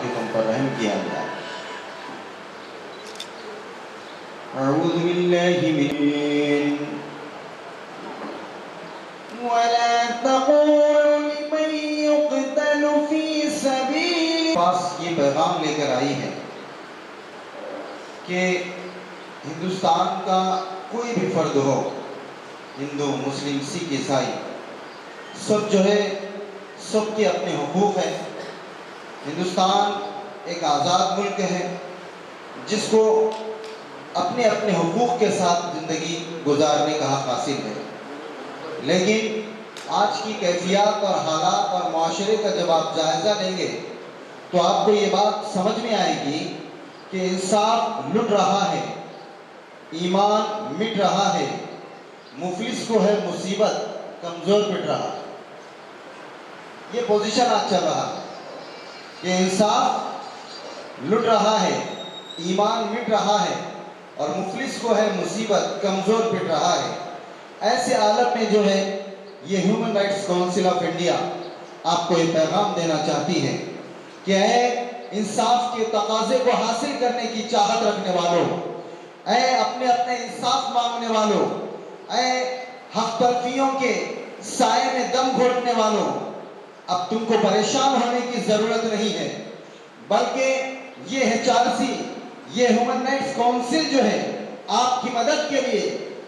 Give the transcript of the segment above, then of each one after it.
कि तुम पर रहम किया जाए। अऊज़ु बिल्लाहि वला तक़ूलू लिमन युक़तलु फ़ी सबील पास ये पैगाम लेकर आई है कि हिंदुस्तान का कोई भी फर्द हो, हिंदू, मुस्लिम, सिख, ईसाई, सब जो है सबके अपने हुकूक हैं। हिंदुस्तान एक आज़ाद मुल्क है जिसको अपने अपने हुकूक के साथ ज़िंदगी गुजारने का हक़ हासिल है। लेकिन आज की कैफियत और हालात और माशरे का जब आप जायज़ा लेंगे तो आपको ये बात समझ में आएगी कि इंसाफ लुट रहा है, ईमान मिट रहा है, मुफलिस को है मुसीबत, कमज़ोर पिट रहा है। ये पोजीशन आज चल रहा है कि इंसाफ लुट रहा है, ईमान मिट रहा है और मुफलिस को है मुसीबत, कमज़ोर पिट रहा है। ऐसे आलम में जो है ये human rights council of India आपको ये पैगाम देना चाहती है कि इंसाफ के तकाजे को हासिल करने की चाहत रखने वालों, अपने अपने इंसाफ मांगने वालों, हक तलफियों के साए में दम घोटने वालों, अब तुमको परेशान होने की जरूरत नहीं है, बल्कि ये HRC, ये ह्यूमन राइट्स काउंसिल जो है आपकी मदद के लिए,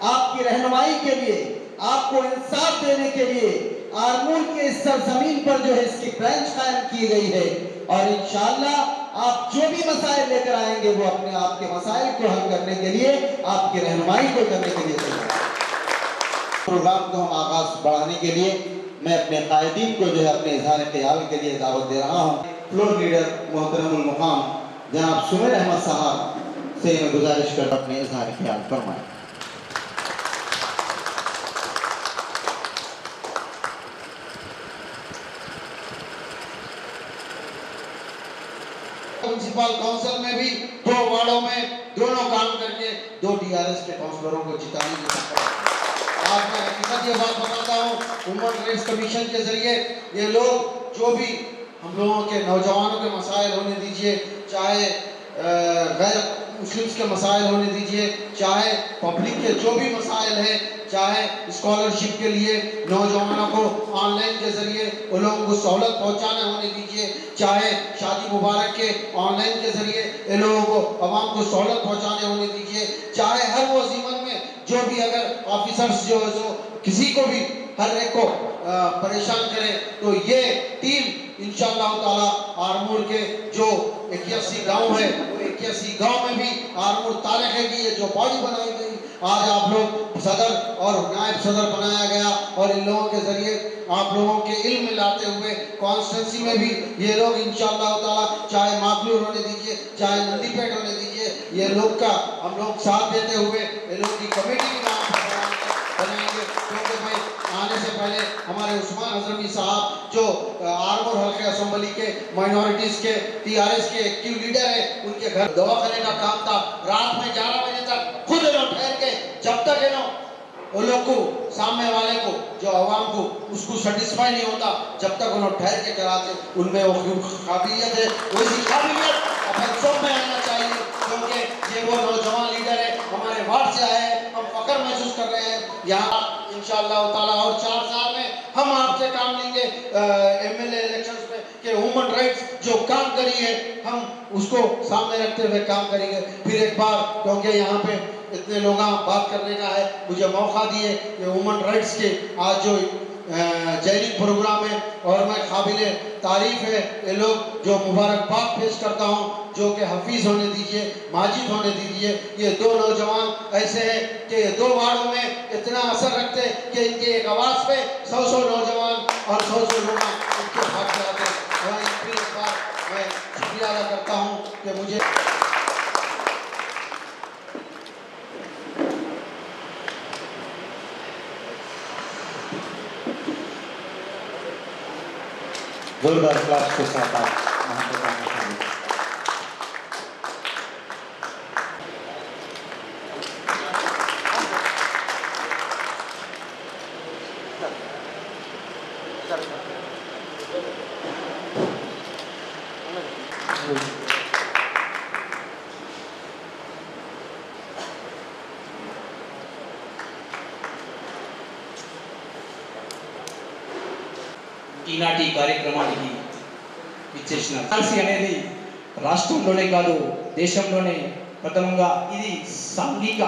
आपकी रहनुमाई के लिए, आपको इंसाफ देने के लिए आरमूर के इस सरजमीन पर जो है इसकी ब्रांच कायम की गई है। और इंशाअल्लाह आप जो भी मसाइल लेकर आएंगे वो अपने आपके मसाइल को हल करने के लिए, आपकी रहनुमाई को करने के लिए तैयार। प्रोग्राम को हम आगाज बढ़ाने के लिए मैं अपने कायदीन को जो है अपने इजहार ख्याल के लिए दावत दे रहा हूँ। फ्लोर लीडर मोहतरमुल मुकाम जनाब सुमेर अहमद साहब से मैं गुजारिश कर अपने इजहार ख्याल फरमाएं। म्युनिसिपल काउंसिल में भी 2 वार्डों में दोनों काम करके 2 DRS के काउंसलरों को जिताने की आज मैं हकीकत ये बात बताता हूँ, ह्यूमन राइट्स कमीशन के जरिए ये लोग जो भी हम लोगों के नौजवानों के मसाइल होने दीजिए, चाहे गैर मुस्लिम्स के मसाइल होने दीजिए, चाहे पब्लिक के जो भी मसाइल हैं, चाहे स्कॉलरशिप के लिए नौजवानों को ऑनलाइन के जरिए उन लोगों को सहूलत पहुंचाने होने दीजिए, चाहे शादी मुबारक के ऑनलाइन के जरिए इन लोगों को आवाम को सहूलत पहुंचाने होने दीजिए, चाहे हर वो जीवन में जो भी अगर ऑफिसर्स जो किसी को भी हर एक को परेशान करें तो ये टीम इंशाअल्लाह ताला आरमूर के जो 81 गांव है वो 81 गांव में भी आरमूर तारीख है कि ये जो बॉडी बनाई गई, आज आप लोग सदर और नायब सदर बनाया गया और इन लोगों के जरिए आप लोगों के इल्म में लाते हुए कॉन्स्टिट्यूंसी में भी ये लोग इंशाअल्लाह ताला चाहे माकलूर होने दीजिए, चाहे नंदीपेट होने दीजिए, ये लोग का हम लोग साथ देते हुए ये लोग की कमेटी भी बनाएंगे। क्योंकि भाई आने से पहले हमारे उस्मान हजरमी साहब जो आरमूर हल्के असेंबली के माइनॉरिटीज के TRS के एक्टिव लीडर है, उनके घर दवाखाने का काम था, रात में 11 बजे तक खुद लोग ठहर के जब तक वो लोग को सामने वाले को जो आवाम को उसको सेटिस्फाई नहीं होता जब तक उन्होंने ठहर के कराते, उनमें वो काबिलियत है, वैसी काबिलियत अपन सब में आना चाहिए। क्योंकि ये वो नौजवान लीडर है, हमारे वार्ड से आए हैं, हम फख्र महसूस कर रहे हैं। यहाँ इंशाअल्लाह ताला और 4 साल में हम आपसे काम लेंगे MLA इलेक्शंस में कि ह्यूमन राइट्स जो काम करी है हम उसको सामने रखते हुए काम करेंगे। फिर एक बार क्योंकि यहाँ पे इतने लोग बात करने का है, मुझे मौका दिए कि ह्यूमन राइट्स के आज जो जैनिक प्रोग्राम है और मैं काबिल तारीफ है ये लोग जो मुबारकबाद पेश करता हूँ जो कि हफीज होने दीजिए, माजिद होने दीजिए, ये 2 नौजवान ऐसे हैं कि 2 वार्डों में इतना असर रखते हैं कि इनके एक आवाज़ पे 100 नौजवान और 100 लोग इनके हाथ में आते हैं। फिर एक बार मैं शुक्रिया अदा करता हूँ कि मुझे जोरदार क्लास के साथ आप ఈనాటి కార్యక్రమానికి ఇచ్చేసిన ఎన్ఆర్సీ అనేది రాష్ట్రంలోనే కాదు దేశంలోనే ప్రథమంగా ఇది సాంఘిక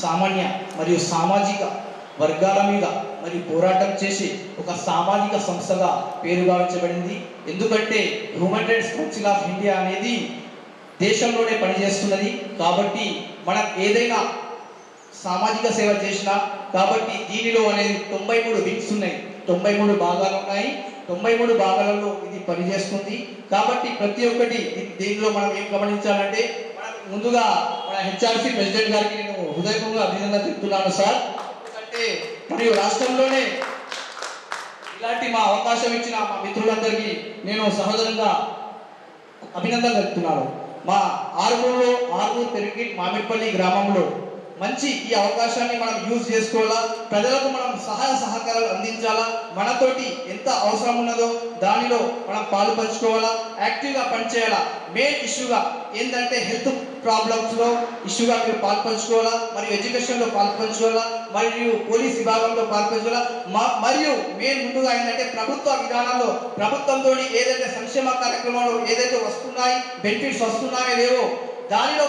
సామాన్య మరియు సామాజిక వర్గాల మీద మరియు పోరాటం చేసి ఒక సామాజిక సంస్థగా పేరుగావించబడింది. ఎందుకంటే human rights council of India అనేది దేశంలోనే పనిచేస్తున్నది కాబట్టి మనం ఏదైనా సామాజిక సేవ చేసినా కాబట్టి దీనిలో అనేది 93 వింగ్స్ ఉన్నాయి, 93 భాగాలు ఉన్నాయి. 93 భాగాలలో ఇది పనిచేస్తుంది కాబట్టి ప్రతి ఒక్కటి దీనిలో మనం ఏం గమనించాలంటే ముందుగా మన హెచ్ఆర్సీ ప్రెసిడెంట్ గారికి నేను హృదయపూర్వక అభినందన చెప్తున్నాను సార్. ఎందుకంటే మరియు రాష్ట్రంలోనే ఇలాంటి మా అవకాశం ఇచ్చిన మా మిత్రులందరికీ నేను సహోదరంగా అభినందన చెప్తున్నాను. మా ఆర్మూరు పెరిగిట్ మామిడిపల్లి గ్రామంలో మంచి ఈ అవకాశాన్ని మనం యూజ్ చేసుకోవాలా, ప్రజలకు మనం సహాయ సహకారాలు అందించాలా, మనతోటి ఎంత అవసరం ఉన్నదో దానిలో మనం పాలు పంచుకోవాలా, యాక్టివ్గా పనిచేయాలా. మెయిన్ ఇష్యూగా ఏంటంటే హెల్త్ ప్రాబ్లమ్స్లో ఇష్యూగా మీరు పాలు పంచుకోవాలా, మరియు ఎడ్యుకేషన్లో పాలు పంచుకోవాలా, మరియు పోలీస్ విభాగంలో పాలు పంచుకోవాలా, మరియు మెయిన్ ముందుగా ఏంటంటే ప్రభుత్వ విధానంలో ప్రభుత్వంతో ఏదైతే సంక్షేమ కార్యక్రమాలు ఏదైతే వస్తున్నాయి, బెనిఫిట్స్ వస్తున్నాయో లేవో దానిలో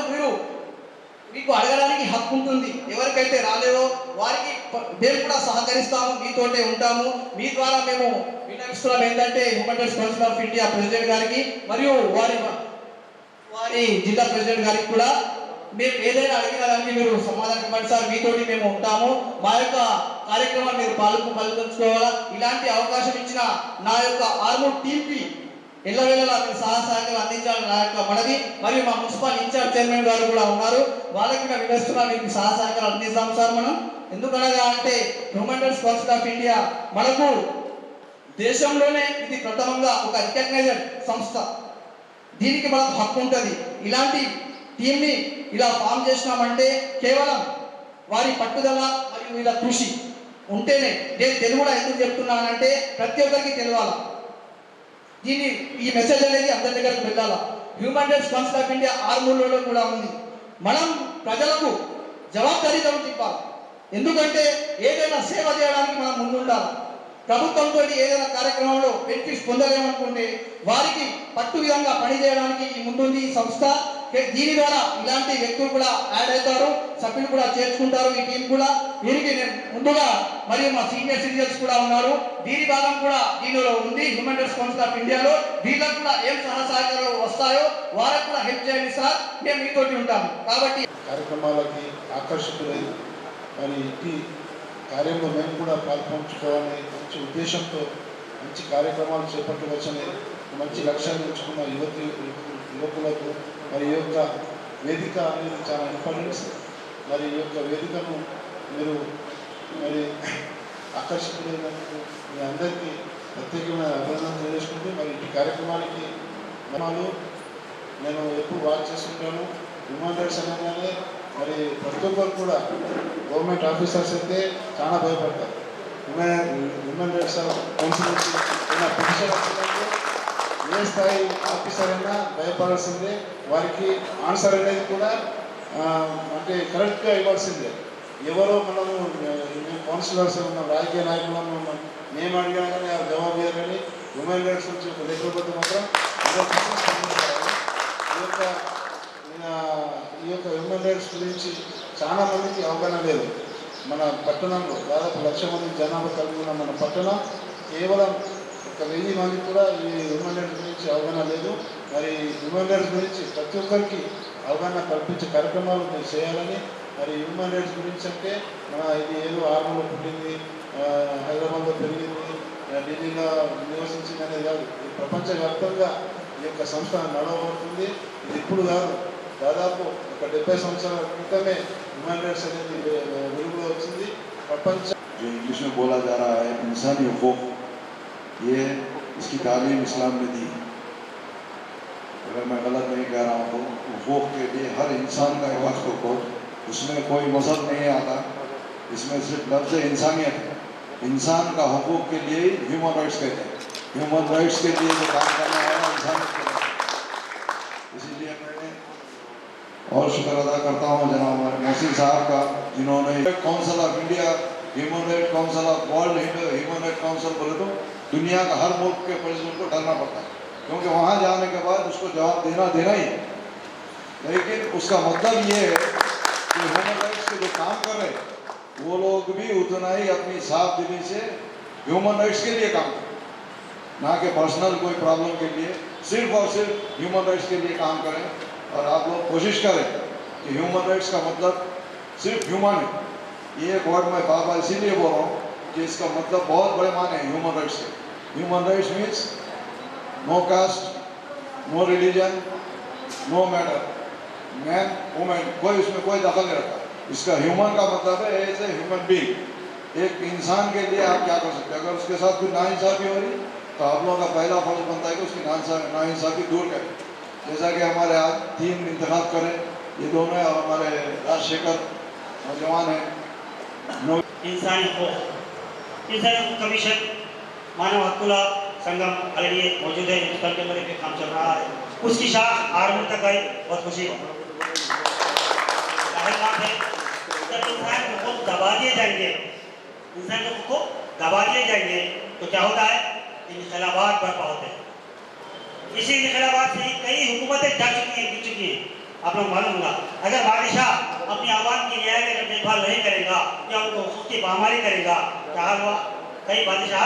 మీకు అడగడానికి హక్కు ఉంటుంది. ఎవరికైతే రాలేదో వారికి మేము కూడా సహకరిస్తాము, మీతోటే ఉంటాము. మీ ద్వారా మేము విన్నవిస్తున్నాం ఏంటంటే human rights council of India president గారికి మరియు వారి జిల్లా ప్రెసిడెంట్ గారికి కూడా మేము ఏదైనా అడిగిన దానికి మీరు సమాధానం ఇవ్వండి సార్, మీతోటి మేము ఉంటాము, మా యొక్క కార్యక్రమాన్ని మీరు పాల్గొంచుకోవాలా. ఇలాంటి అవకాశం ఇచ్చిన నా యొక్క ఆర్మూర్ టీంకి ఎల్లవేళలా మీరు సహాయకాలు అందించాలని నా యొక్క మనవి. మరియు మా మున్సిపల్ ఇన్ఛార్జ్ చైర్మన్ గారు కూడా ఉన్నారు, వాళ్ళకి మేము వినిస్తున్నా మీకు సహాయకాలు అందిస్తాం సార్. మనం ఎందుకనగా అంటే human rights council of India మనకు దేశంలోనే ఇది ప్రథమంగా ఒక రికగ్నైజ్డ్ సంస్థ, దీనికి మనకు హక్కు ఉంటుంది. ఇలాంటి టీంని ఇలా ఫామ్ చేసినామంటే కేవలం వారి పట్టుదల మరియు వీళ్ళ కృషి ఉంటేనే. నేను తెలుగులో ఎందుకు చెప్తున్నానంటే ప్రతి ఒక్కరికి తెలియాలి, ఈ మెసేజ్ అనేది అందరి దగ్గరకు వెళ్ళాలా. Human rights council of India ఆర్మూర్లో కూడా ఉంది. మనం ప్రజలకు జవాబుదారీతో చెప్పాలి, ఎందుకంటే ఏదైనా సేవ చేయడానికి మనం ముందుండాలి. ప్రభుత్వంతో ఏదైనా కార్యక్రమంలో బెనిఫిట్స్ పొందలేమనుకుంటే వారికి పట్టు విధంగా పనిచేయడానికి ఈ ముందుంది ఈ సంస్థ. దీని ద్వారా ఇలాంటి వ్యక్తులు కూడా యాడ్ అవుతారు, సభ్యులు కూడా చేర్చుకుంటారు ఈ టీం కూడా. వీరికి ముందుగా మరియు మా సీనియర్ సిటిజన్స్ కూడా ఉన్నారు, దీని భాగం కూడా దీనిలో ఉంది. హ్యూమన్ రైట్స్ కౌన్సిల్ ఆఫ్ ఇండియాలో వీళ్ళకు కూడా ఏం సహకారాలు వస్తాయో వారికి కూడా హెల్ప్ చేయండి సార్, మేము మీతోటి ఉంటాము. కాబట్టి కార్యక్రమాలకి ఆకర్షితులై మరి ఈ కార్యంలో మేము కూడా పాల్పంచుకోవాలని మంచి ఉద్దేశంతో మంచి కార్యక్రమాలు చేపట్టవచ్చని మంచి లక్ష్యాన్ని ఉంచుకున్న యువకులకు మరి ఈ యొక్క వేదిక అనేది చాలా ఇంపార్టెన్స్. మరి ఈ యొక్క వేదికను మీరు మరి ఆకర్షితులైనందుకు మీ అందరికీ ప్రత్యేకమైన అభినందన తెలియజేసుకుంటూ మరి ఈ కార్యక్రమానికి నేను ఎప్పుడు వాచ్ చేస్తుంటాను. హ్యూమన్ రైట్స్ అనగానే మరి ప్రతి ఒక్కరు కూడా గవర్నమెంట్ ఆఫీసర్స్ అయితే చాలా భయపడతారు. హ్యూమన్ రైట్స్ కౌన్సిల్ పిటిషన్ వచ్చిందంటే ఏ స్థాయి ఆఫీసర్ అయినా భయపడాల్సిందే. వారికి ఆన్సర్ అనేది కూడా అంటే కరెక్ట్గా ఇవ్వాల్సిందే. ఎవరో మనము కౌన్సిలర్స్ ఉన్న రాజకీయ నాయకులను మేము అడిగినా కానీ ఆ జవాబు ఇవ్వాలని హ్యూమన్ రైట్స్ నుంచి ఒక లేకపోతే మాత్రం ఈ యొక్క హ్యూమన్ రైట్స్ గురించి చాలా మందికి అవగాహన లేదు. మన పట్టణంలో దాదాపు 1,00,000 మంది జనాభా కలిగి ఉన్న మన పట్టణం కేవలం 1,000 మందికి కూడా ఈ హ్యూమన్ రైట్స్ గురించి అవగాహన లేదు. మరి హ్యూమన్ రైట్స్ గురించి ప్రతి ఒక్కరికి అవగాహన కల్పించే కార్యక్రమాలు చేయాలని. మరి హ్యూమన్ రైట్స్ గురించి అంటే ఇది ఏదో ఆర్మూర్లో పుట్టింది, హైదరాబాద్లో పెరిగింది, ఢిల్లీలో నివసించింది అనేది కాదు. ఇది ప్రపంచవ్యాప్తంగా ఈ యొక్క సంస్థ నడవబడుతుంది. ఇది ఇప్పుడు కాదు, దాదాపు ఒక 70 సంవత్సరాల క్రితమే హ్యూమన్ రైట్స్ అనేది వెలుగులో వచ్చింది. ప్రపంచ जो इंग्लिश में बोला जा रहा है इंसानी हुकूक, ये इसकी तालीम इस्लाम ने दी। अगर मैं गलत नहीं कह रहा हूँ तो हुकूक के लिए हर इंसान का एक हक को, उसमें कोई मजहब नहीं आता, इसमें सिर्फ लफ्ज़ इंसानियत है। इंसान का हुकूक के लिए ह्यूमन राइट्स कहते हैं। ह्यूमन राइट्स के लिए जो काम करना है इंसानियत के लिए। इसीलिए मैंने और शुक्र अदा करता हूँ जनाब हमारे मोहसिन साहब का, जिन्होंने council of India, human right council of world human right council बोले तो दुनिया का हर मुल्क के प्रेसिडेंट को डरना पड़ता है, क्योंकि वहाँ जाने के बाद उसको जवाब देना ही है। लेकिन उसका मतलब ये है कि ह्यूमन राइट्स के जो काम कर रहे हैं वो लोग भी उतना ही अपनी साफ दिली से ह्यूमन राइट्स के लिए काम करें, ना कि पर्सनल कोई प्रॉब्लम के लिए, सिर्फ और सिर्फ ह्यूमन राइट्स के लिए काम करें। और आप लोग कोशिश करें कि ह्यूमन राइट्स का मतलब सिर्फ ह्यूमन है। ये एक वर्ड मैं बार बार इसीलिए बोल रहा हूँ कि इसका मतलब बहुत बड़े माने हैं ह्यूमन राइट्स के। Human rights means no caste, no religion, no matter, man women, कोई उसमें कोई दखल नहीं रखा। इसका ह्यूमन का मतलब है एज ए ह्यूमन बीइंग। एक इंसान के लिए आप क्या कर सकते हैं? अगर उसके साथ कोई नाइंसाफी हो रही तो आप लोगों का पहला फर्ज बनता है कि उसकी नाइंसाफी दूर करें। जैसा कि हमारे आज 3 इंतखाब करें, ये दोनों है, और हमारे राजशेखर नौजवान है। इंसानी हकूक़ कमीशन मानव हక్కుల संगम ऑलरेडी मौजूद है, हिंदुस्तान के अंदर काम चल रहा है। उसकी शाख आर्मी तक गई, बहुत खुशी है। जाहिर बात है जब इंसान के हकूक़ दबा दिए जाएंगे, इंसान के हकूक़ दबा दिए जाएंगे तो क्या होता है? इनकलाबात बर्पा होते हैं। इसी इनकलाबात से कई हुकूमतें गिर चुकी हैं। आप लोग मालूम होगा, अगर बादशाह अपनी आवाम की न्याय में देखभाल नहीं करेगा या उनको हकूक़ की पामाली करेगा, क्या हाल हुआ? कई बादशाह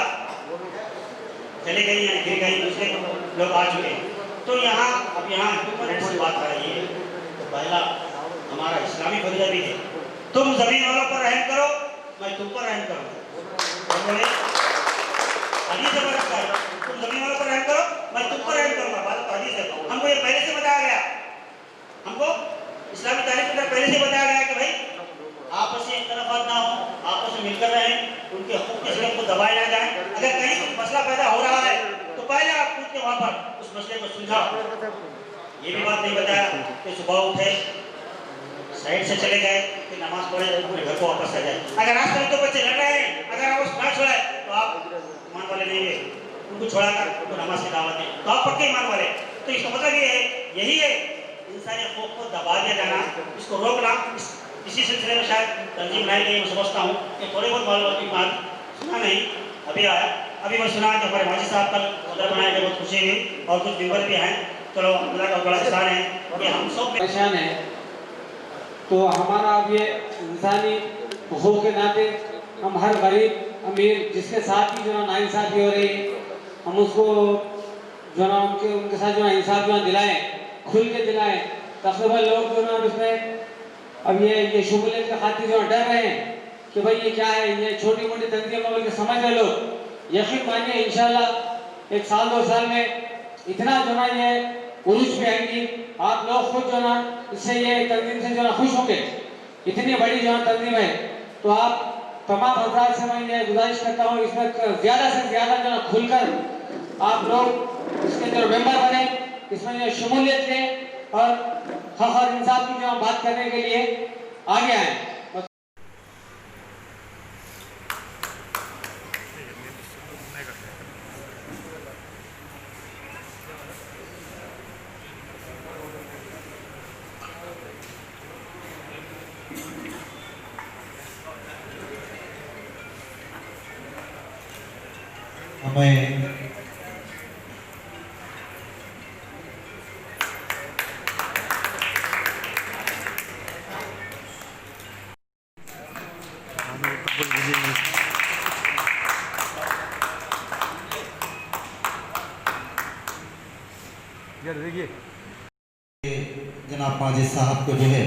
चले गई या गिर गई, दूसरे लोग आ चुके हैं। तो यहाँ ह्यूमन से बात कर रही है तो पहला हमारा इस्लामी फरीज़ा भी है, तुम ज़मीन वालों पर रहम करो, मैं तुम पर रहम करूँगा। हदीस है, तुम ज़मीन वालों पर रहम करो, मैं तुम पर रहम करूँगा। बात तो हदीस है, हमको ये पहले से बताया गया, हमको इस्लामी तारीख के अंदर पहले से बताया गया कि भाई आपस में इख्तिलाफात ना हो, आपस में मिलकर रहें, उनके हकूक़ के को दबाए ना जाए। अगर कहीं कोई मसला पैदा हो रहा है तो पहले आप खुद के वहाँ पर उस मसले को सुलझाओ। ये भी बात नहीं बताया कि सुबह उठे, साइड से चले गए, कि नमाज पढ़े, अपने घर को वापस आ जाए। अगर आज कल तो बच्चे लड़ रहे हैं, अगर आप उस ना छोड़े तो आप ईमान वाले नहीं है, उनको छोड़ाकर उनको नमाज की दावत दें तो आप पक्के ईमान वाले। तो इसका मतलब ये है, यही है इंसानी हकूक़ को दबा दिया जाना, इसको रोकना। इसी सिलसिले में शायद तंजीम बनाई गई। मैं समझता हूँ कि थोड़ी बहुत मालूम की बात सुना नहीं, अभी आया, अभी मैं सुना कि हमारे माजी साहब कल सदर बनाए गए, बहुत खुशी हुई। और कुछ मेंबर भी हैं, चलो अल्लाह का बड़ा एहसान है कि हम सब परेशान है। तो हमारा अब ये इंसानी हकूक़ के नाते हम हर गरीब अमीर जिसके साथ भी जो है नाइंसाफ़ी हो रही है, हम उसको जो ना उनके साथ जो है इंसाफ जो दिलाएँ, खुल के दिलाएँ। तकरीबन लोग जो ना उसमें अब ये शमूलियत के खातिर जो डर रहे हैं कि भाई ये क्या है, ये छोटी मोटी तंजीम बोल के समझ रहे लोग। यकीन मानिए इंशाल्लाह 1 साल 2 साल में इतना जो ना ये उरूज पे आएंगी, आप लोग खुद जो ना इससे ये तंजीम से जो ना खुश होंगे। इतनी बड़ी जो ना तंजीम है, तो आप तमाम हजरात से मैं ये गुजारिश करता हूँ इसमें ज़्यादा से ज़्यादा जो ना खुलकर आप लोग इसके जो मेंबर बने, इसमें जो शमूलियत लें और हक और इंसाफ की जो बात करने के लिए आगे आए। हमें जनाब माजिद साहब को जो है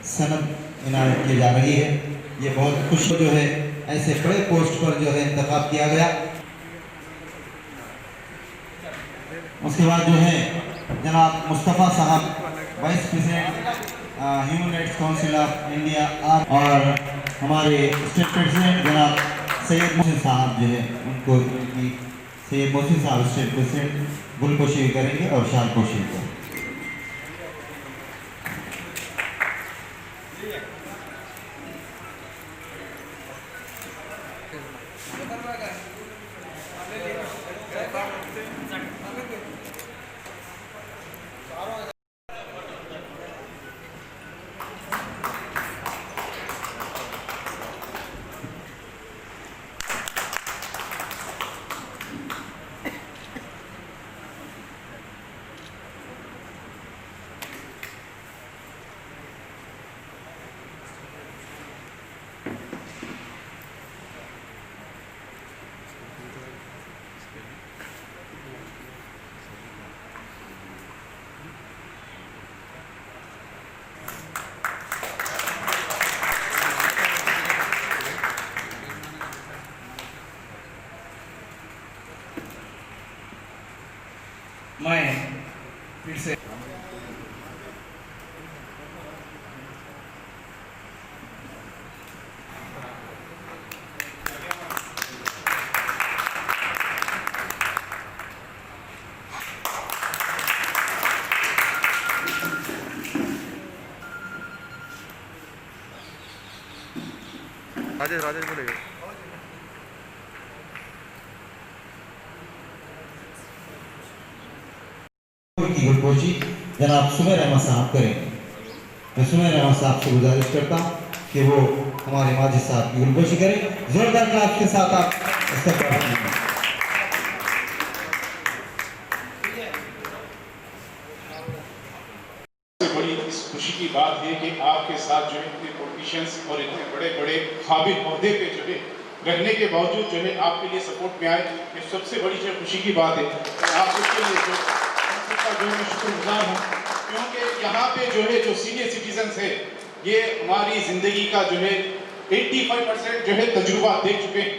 सनद इनायत की जा रही है। ये बहुत खुश जो है ऐसे बड़े पोस्ट पर जो है इंतखाब किया गया। उसके बाद जो है जनाब मुस्तफ़ा साहब vice president human rights council of India और हमारे स्टेट प्रेसिडेंट जनाब सैयद मोहसिन साहब जो है उनको सैयद मोहसिन साहब स्टेट प्रेसिडेंट गुलपोशी करेंगे और शालपोशी को मैं फिर से राजेश राजेश बोलेगा। की गुलपोशी जनाब सुमेर अहमद साहब करेंगे। मैं सुमेर अहमद साहब से गुजारिश करता हूँ कि वो हमारे माजिद साहब की गुलपोशी करें। जोरदार क्लास के साथ आप इस्तकबाल कीजिए। बड़ी इस खुशी की बात है कि आपके साथ जो है इतने पॉलिटिशियंस और इतने बड़े बड़े काबिल ओहदे पे जो है रहने के बावजूद जो है आपके लिए सपोर्ट में आए, ये सबसे बड़ी जो खुशी की बात है। आप उसके लिए जो मैं शुक्रगुजार हूँ, क्योंकि यहाँ पे जो है जो सीनियर सिटीजन्स है ये हमारी ज़िंदगी का जो है 85% जो है तजुर्बा देख चुके हैं।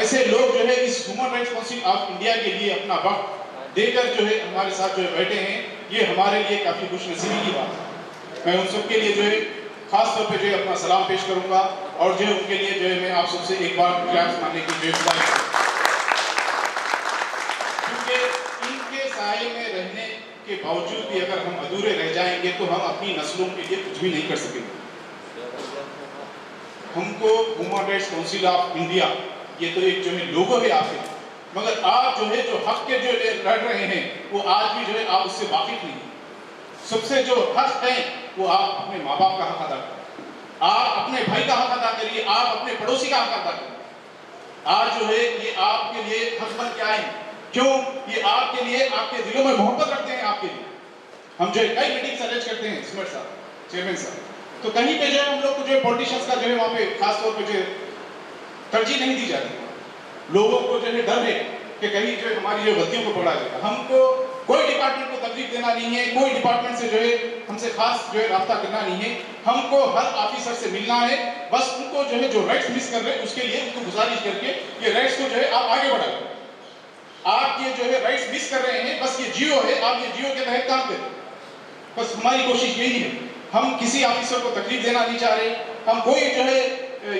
ऐसे लोग जो है इस human rights council of India के लिए अपना वक्त देकर जो है हमारे साथ जो है बैठे हैं, ये हमारे लिए काफ़ी खुशनसीबी की बात है। मैं उन सब के लिए जो है खास तौर पे जो है अपना सलाम पेश करूंगा और जो है उनके लिए जो है मैं आप सबसे एक बार क्लैप्स मारने की जो है क्योंकि इनके साए में रहने के बावजूद भी अगर हम अधूरे रह जाएंगे तो हम अपनी नस्लों के लिए कुछ भी नहीं कर सकेंगे। हमको human rights council of India ये तो एक जो है लोगो है आपके, मगर आप जो है जो हक के जो लड़ रहे हैं वो आज भी जो है आप उससे वाकिफ नहीं। सबसे जो हक है वो आप अपने माँ बाप का हक अदा करिए, आप अपने भाई का हक अदा करिए, आप अपने पड़ोसी का हक अदा करिए। आज जो है ये आपके लिए हक बन के आए, क्यों? ये आपके लिए आपके दिलों में मोहब्बत रखते हैं आपके लिए। हम जो है कई मीटिंग्स अरेंज करते हैं सुमेर साहब, चेयरमैन साहब, तो कहीं पे जो है हम लोग को जो है पॉलिटिशियंस का जो है वहाँ पे खास तौर पे जो तरजीह नहीं दी जाती। लोगों को जो है डर है कि कहीं जो है हमारी जो गलतियों को पकड़ा जाएगा। हमको कोई डिपार्टमेंट को तकलीफ देना नहीं है, कोई डिपार्टमेंट से जो है हमसे खास जो है रास्ता करना नहीं है। हमको हर ऑफिसर से मिलना है, बस उनको जो है जो राइट्स मिस कर रहे हैं उसके लिए उनको गुजारिश करके ये राइट्स को जो है आप आगे बढ़ाएं। आप ये जो है राइट्स मिस कर रहे हैं, बस ये जियो है, आप ये जियो के तहत काम करें। बस हमारी कोशिश यही है। हम किसी ऑफिसर को तकलीफ देना नहीं चाह रहे, हम कोई जो है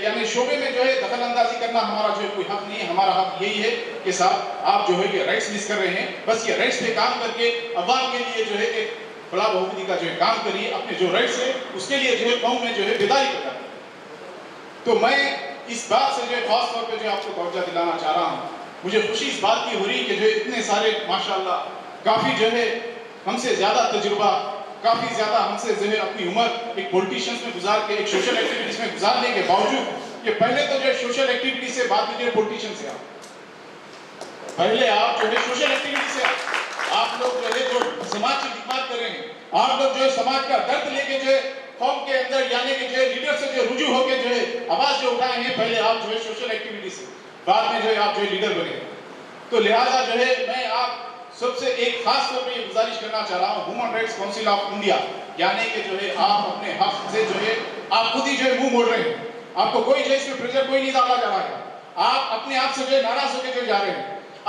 यानी शोबे में जो है दखल अंदाजी करना हमारा जो है कोई हक नहीं है। हमारा हक यही है कि साहब आप जो है ये राइट्स मिस कर रहे हैं, बस ये राइट्स पे काम करके अवाम के लिए जो है एक बड़ा बहुमती का जो है काम करिए, अपने जो राइट्स है उसके लिए जो है कौम में जो है बेदारी पैदा करें। तो मैं इस बात से जो है खास तौर पर जो आपको तवज्जो दिलाना चाह रहा हूँ। मुझे खुशी इस बात की हो रही कि जो इतने सारे माशाल्लाह काफ़ी जो है हमसे ज़्यादा तजुर्बा, काफ़ी ज़्यादा हमसे जो है अपनी उम्र एक पॉलिटिशियंस में गुजार के, एक सोशल एक्टिविटीज़ में गुजारने के बावजूद ये पहले तो जो है सोशल एक्टिविटी से बाद में जो है पॉलिटिशियन से पहले आप जो है सोशल एक्टिविटी से आप लोग जो है जो समाज की खिदमत करेंगे, आप लोग जो है समाज का दर्द लेके जो है कौम के अंदर यानी कि जो है लीडर से जो रुजू होकर जो है आवाज़ जो उठाए हैं, पहले आप जो है सोशल एक्टिविटी से, बाद में जो है आप जो है लीडर बने। तो लिहाजा जो है मैं आप सबसे एक खास तौर पे ये गुजारिश करना चाह रहा हूँ, human rights council of India यानी कि जो है आप अपने हक से जो है आप खुद ही जो है मुंह मोड़ रहे हैं। आपको कोई जो इसमें प्रेशर कोई नहीं डाला जा रहा है, आप अपने आप से जो है नाराज होकर जो जा रहे हैं।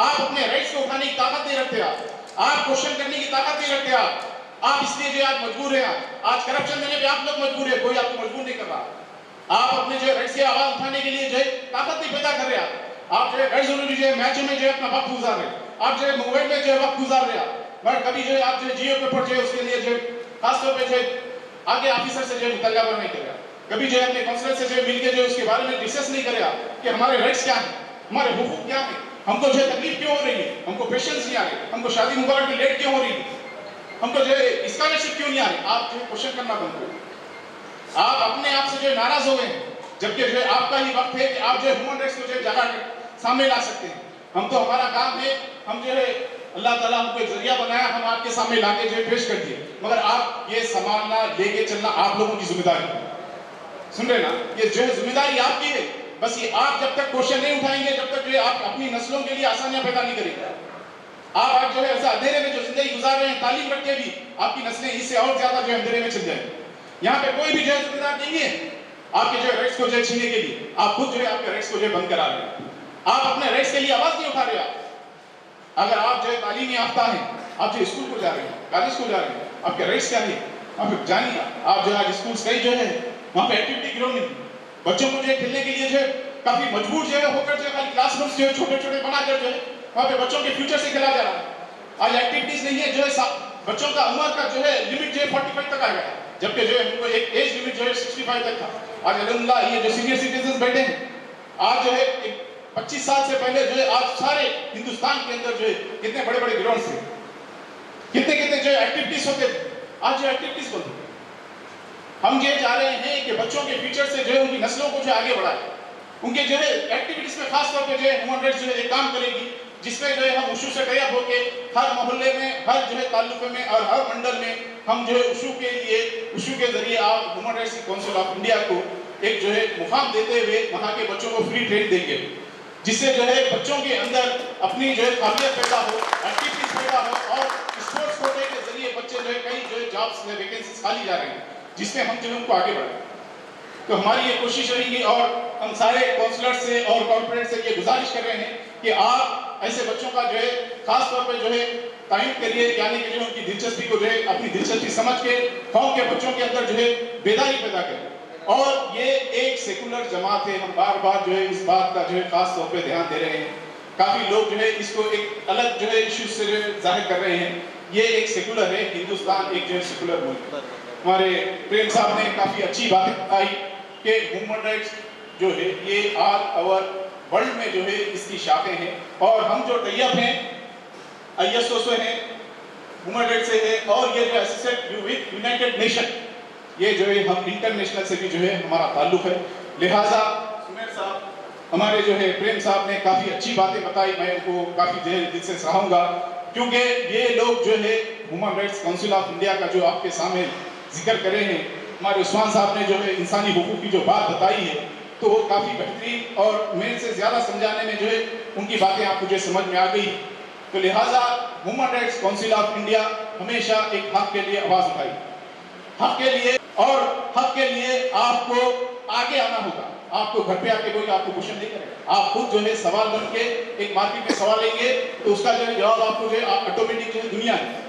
आप अपने राइट्स को उठाने की ताकत नहीं रखते, आप क्वेश्चन करने की ताकत नहीं रखते, आप इसलिए जो आज मजबूर है। आज करप्शन देने पे आप लोग मजबूर है, कोई आपको मजबूर नहीं कर रहा। आप अपने जो राइट्स की आवाज उठाने के लिए जो है ताकत नहीं पैदा कर रहे। आप जो है गैर जरूरी जो है मैचों में जो है अपना वक्त गुजार रहे, आप जो है मोबाइल में जो है वक्त गुजार रहे। बट कभी जो है आप जो है जियो पेपर जो है उसके लिए जो है खास तौर पे जो है आगे ऑफिसर से जो है मुतल्ला नहीं कर रहा, कभी जो है अपने काउंसलर से जो है मिलकर जो है उसके बारे में डिस्कस नहीं करेगा कि हमारे राइट्स क्या हैं, हमारे हुकूक क्या हैं, हमको जो है तकलीफ क्यों हो रही है, हमको पेशेंस नहीं आ रही, हमको शादी मुबारक में लेट क्यों हो रही है, हमको जो है स्कॉलरशिप क्यों नहीं आ रही। आप जो है क्वेश्चन करना बंद करो। आप अपने आप से जो है नाराज हो गए, जबकि जो है आपका ही वक्त है कि आप जो है ह्यूमन राइट्स को जो है जगह सामने ला सकते हैं। हम तो हमारा काम है, हम जो है अल्लाह ताला हमको एक जरिया बनाया, हम आपके सामने लाके जो है पेश कर दिए, मगर आप ये संभालना लेके चलना आप लोगों की जिम्मेदारी है। सुन रहे ना, ये जो है जिम्मेदारी आपकी है। बस ये आप जब तक क्वेश्चन नहीं उठाएंगे, जब तक जो है आप अपनी नस्लों के लिए आसानियां पैदा नहीं करेंगे। आप आज जो है ऐसा अंधेरे में जो जिंदगी गुजार रहे हैं, तालीम रख के भी आपकी नस्लें इससे और ज्यादा जो है अंधेरे में चल जाएंगी। यहाँ पे कोई भी जो है जिम्मेदार नहीं है आपके जो है राइट्स को जो है छीनने के लिए। आप खुद जो है आपके राइट्स को जो है बंद करा रहे हैं, आप अपने राइट्स के लिए आवाज नहीं उठा रहे। अगर आप जो है तालीम याफ्ता हैं, आप जो स्कूल को जा रहे हैं, कॉलेज को जा रहे हैं, आपके राइट्स क्या है आप जानिए। आप जो आज स्कूल कई जो है वहाँ पे एक्टिविटी ग्राउंड नहीं, बच्चों को जो है खेलने के लिए जो है काफी मजबूर जो है होकर जो है क्लासरूम्स जो है छोटे छोटे बनाकर जो है वहाँ पे बच्चों के फ्यूचर से खेला जा रहा है। आज एक्टिविटीज नहीं है, जो है बच्चों का उम्र का जो है लिमिट जो है 45 तक आ गया, जबकि जो है हमको एक एज लिमिट जो है 65 तक था। आज अल्हम्दुलिल्लाह ये जो सीनियर सिटीजन बैठे हैं, आज जो है 25 साल से पहले जो है आज सारे हिंदुस्तान के अंदर जो है कितने बड़े बड़े ग्राउंड थे, कितने कितने जो एक्टिविटीज होते थे, आज जो एक्टिविटीज बंद हो गई। हम ये चाह रहे हैं कि बच्चों के फ्यूचर से जो है उनकी नस्लों को जो है आगे बढ़ाए, उनके जो है एक्टिविटीज में खास तौर पे जो है ह्यूमन राइट्स जो है एक काम करेगी, जिसमें जो है हम उशू से टैप होके हर मोहल्ले में, हर जो है ताल्लुके में और हर मंडल में हम जो है उशू के लिए, उशू के जरिए आप human rights council of India को एक जो है मुकाम देते हुए वहाँ के बच्चों को फ्री ट्रेन देंगे, जिससे जो है बच्चों के अंदर अपनी जो है काबिलियत पैदा हो, एक्टिविटीज पैदा हो और स्पोर्ट्स कोटे के जरिए बच्चे जो है कई जो है जॉब्स में वैकेंसीज खाली जा रहे हैं, जिसमें हम जो है उनको आगे बढ़ाएं। तो हमारी ये कोशिश रहेगी और हम सारे काउंसलर से और कॉर्पोरेट से ये गुजारिश कर रहे हैं कि आप ऐसे बच्चों का जो है खास तौर पे जो है तायीन करिए, यानी कि जो उनकी दिलचस्पी को जो है अपनी दिलचस्पी समझ के कौम के बच्चों के अंदर जो है बेदारी पैदा करें। और ये एक सेकुलर जमात है, हम बार बार जो है इस बात का जो है खास तौर पे ध्यान दे रहे हैं। काफी लोग जो है इसको एक अलग जो है इश्यू से जो है जाहिर कर रहे हैं, ये एक सेकुलर है, हिंदुस्तान एक जो है सेकुलर मुल्क है। हमारे प्रेम साहब ने काफी अच्छी बातें बताई कि ह्यूमन राइट्स जो है ये ऑल ओवर वर्ल्ड में जो है इसकी शाखें हैं, और हम जो तैयब हैं ISO से हैं, ह्यूमन राइट्स से है, और ये जो एसोसिएट विद यूनाइटेड नेशन, ये जो है हम इंटरनेशनल से भी जो है हमारा ताल्लुक है। लिहाजा सुमेर साहब, हमारे जो है प्रेम साहब ने काफी अच्छी बातें बताई, मैं उनको काफी दिल से सराहूंगा, क्योंकि ये लोग जो है human rights council of India का जो आपके सामने जिक्र करे हैं, हमारे उस्मान साहब ने जो है इंसानी हुकूक की जो बात बताई है, तो वो काफी बेहतरीन और मेरे से ज्यादा समझाने में जो है उनकी बातें आपको जो समझ में आ गई। तो लिहाजा human rights council of India हमेशा एक हक के लिए आवाज उठाई, हक के लिए, और हक के लिए आपको आगे आना होगा। आपको घर पे आके कोई आपको क्वेश्चन नहीं करेगा, आप खुद जो है सवाल बन के एक मार्केट में सवाल लेंगे तो उसका जो है जवाब आपको जो है ऑटोमेटिक जो है दुनिया है।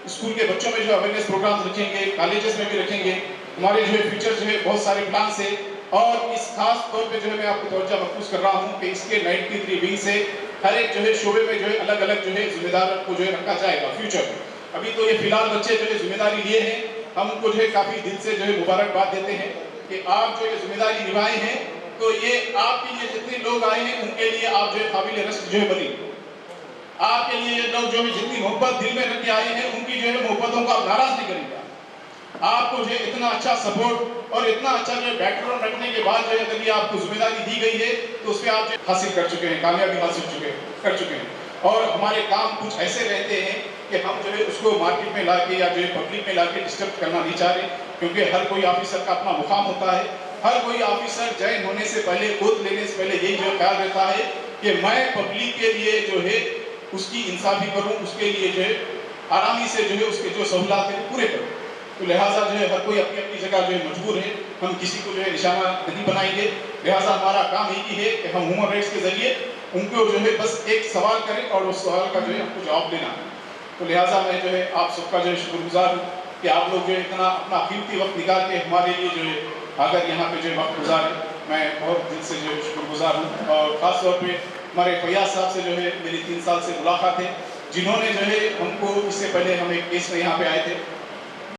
स्कूल के बच्चों में जो अवेयरनेस प्रोग्राम रखेंगे, कॉलेजेस में भी रखेंगे, हमारे जो है फ्यूचर जो है बहुत सारे प्लान है, और इस खास तौर पे जो है मैं आपको तवज्जो मरकूज कर रहा हूँ कि इसके 93 विंग से हर एक जो है शोबे में जो है अलग अलग जो है जिम्मेदार को जो है रखा जाएगा फ्यूचर में। अभी तो ये फिलहाल बच्चे जो है जिम्मेदारी लिए हैं, हम उनको जो है काफी दिल से जो है मुबारकबाद देते हैं कि आप जो ये जिम्मेदारी निभाए हैं, तो ये आपके लिए जितने लोग आए हैं उनके लिए आप जो है काबिल रश्क जो है बनी, आपके लिए ये लोग जो है जितनी मोहब्बत दिल में रख के आए हैं उनकी जो है मोहब्बतों को आप नाराज नहीं करेंगे। आपको जो है इतना अच्छा सपोर्ट और इतना अच्छा जो है बैकग्राउंड रखने के बाद जो है अगर ये आपको जिम्मेदारी दी गई है तो उसमें आप जो हासिल कर चुके हैं, कामयाबी हासिल कर चुके हैं। और हमारे काम कुछ ऐसे रहते हैं कि हम जो है उसको मार्केट में लाके या जो है पब्लिक में लाके डिस्टर्ब करना नहीं चाह रहे, क्योंकि हर कोई ऑफिसर का अपना मुकाम होता है। हर कोई ऑफिसर जॉइन होने से पहले, ओथ लेने से पहले यही जो ख्याल रहता है कि मैं पब्लिक के लिए जो है उसकी इंसाफी करूं, उसके लिए जो है आरामी से जो है उसके जो सहूलत है पूरे करूं। तो लिहाजा जो है हर कोई अपनी अपनी जगह जो है मजबूर है, हम किसी को जो है निशाना नहीं बनाएंगे। लिहाजा हमारा काम यही है कि हम ह्यूमन राइट्स के जरिए उनको जो है बस एक सवाल करें और उस सवाल का जो है हमको जवाब देना है। तो लिहाजा मैं जो है आप सबका जो है शुक्रगुजार हूँ कि आप लोग जो है इतना अपना कीमती वक्त निकाल के हमारे लिए जो है अगर यहाँ पे जो है वक्त गुजारे, मैं बहुत दिल से जो है शुक्रगुजार हूँ। और ख़ास तौर पे हमारे फैयाज साहब से जो है मेरी 3 साल से मुलाकात है, जिन्होंने जो है हमको इससे पहले हम एक केस में यहाँ पे आए थे